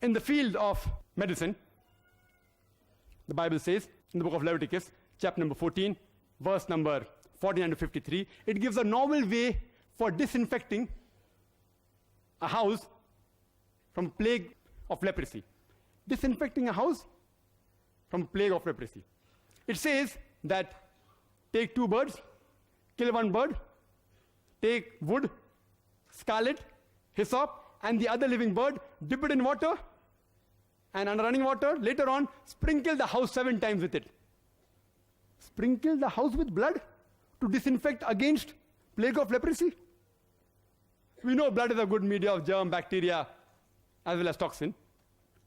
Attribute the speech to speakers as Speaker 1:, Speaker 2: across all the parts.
Speaker 1: In the field of medicine, the Bible says in the book of Leviticus, chapter number 14, verse number 49 to 53, it gives a novel way for disinfecting a house from plague of leprosy. Disinfecting a house from plague of leprosy. It says that take 2 birds, kill 1 bird, take wood, scarlet, hyssop, and the other living bird, dip it in water, and under running water, later on, sprinkle the house 7 times with it. Sprinkle the house with blood to disinfect against plague of leprosy? We know blood is a good media of germ, bacteria, as well as toxin.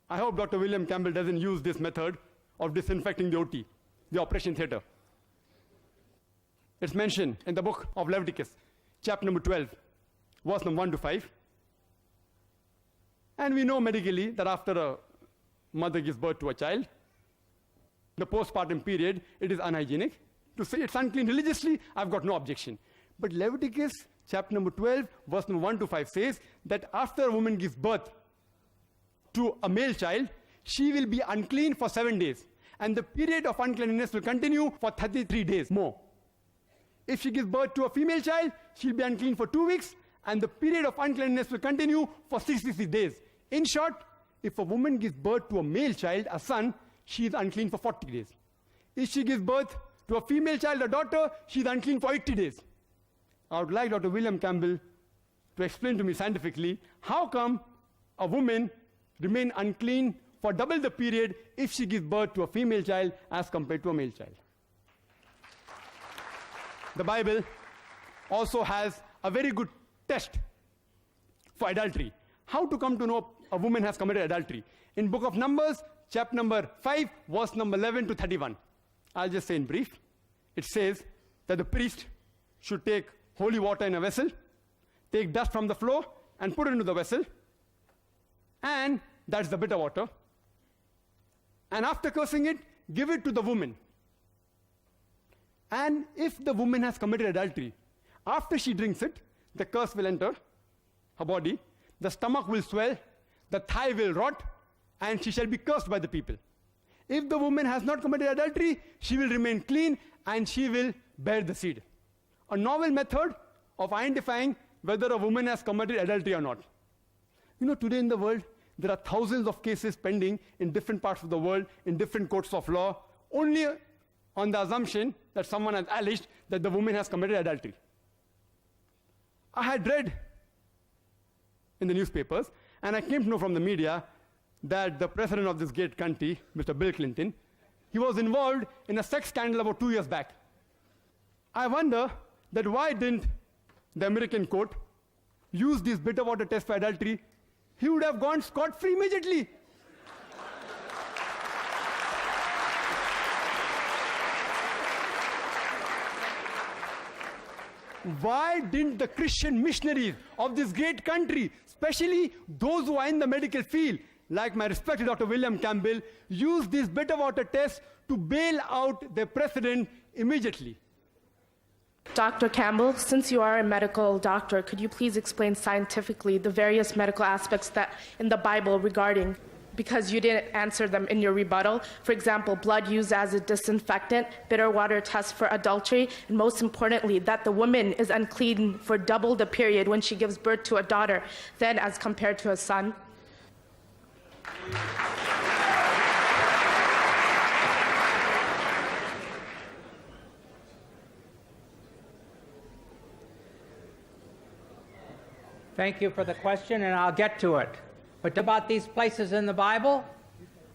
Speaker 1: I hope Dr. William Campbell doesn't use this method of disinfecting the OT, the operation theater. It's mentioned in the book of Leviticus, chapter number 12, verse number 1 to 5. And we know medically that after a mother gives birth to a child, the postpartum period, it is unhygienic. To say it's unclean religiously, I've got no objection. But Leviticus chapter number 12, verse number 1 to 5 says that after a woman gives birth to a male child, she will be unclean for 7 days. And the period of uncleanliness will continue for 33 days more. If she gives birth to a female child, she'll be unclean for 2 weeks, and the period of uncleanliness will continue for 66 days. In short, if a woman gives birth to a male child, a son, she is unclean for 40 days. If she gives birth to a female child, a daughter, she is unclean for 80 days. I would like Dr. William Campbell to explain to me scientifically how come a woman remains unclean for double the period if she gives birth to a female child as compared to a male child. The Bible also has a very good test for adultery. How to come to know a woman has committed adultery? In book of Numbers, chapter number 5, verse number 11 to 31. I'll just say in brief. It says that the priest should take holy water in a vessel, take dust from the floor, and put it into the vessel. And that's the bitter water. And after cursing it, give it to the woman. And if the woman has committed adultery, after she drinks it, the curse will enter her body, the stomach will swell, the thigh will rot, and she shall be cursed by the people. If the woman has not committed adultery, she will remain clean and she will bear the seed. A novel method of identifying whether a woman has committed adultery or not. You know, today in the world, there are thousands of cases pending in different parts of the world, in different courts of law, only on the assumption that someone has alleged that the woman has committed adultery. I had read in the newspapers, and I came to know from the media that the president of this great country, Mr. Bill Clinton, he was involved in a sex scandal about 2 years back. I wonder that why didn't the American court use this bitter water test for adultery? He would have gone scot-free immediately. Why didn't the Christian missionaries of this great country, especially those who are in the medical field, like my respected Dr. William Campbell, use this bitter water test to bail out their president immediately?
Speaker 2: Dr. Campbell, since you are a medical doctor, could you please explain scientifically the various medical aspects that in the Bible regarding, because you didn't answer them in your rebuttal, for example, blood used as a disinfectant, bitter water test for adultery, and most importantly, that the woman is unclean for double the period when she gives birth to a daughter than as compared to a son?
Speaker 3: Thank you for the question, and I'll get to it. But about these places in the Bible,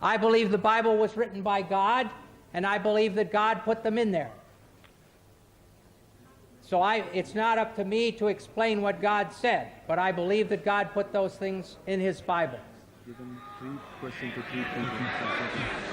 Speaker 3: I believe the Bible was written by God, and I believe that God put them in there. So it's not up to me to explain what God said, but I believe that God put those things in His Bible.
Speaker 4: Give them 3 questions to 3 points.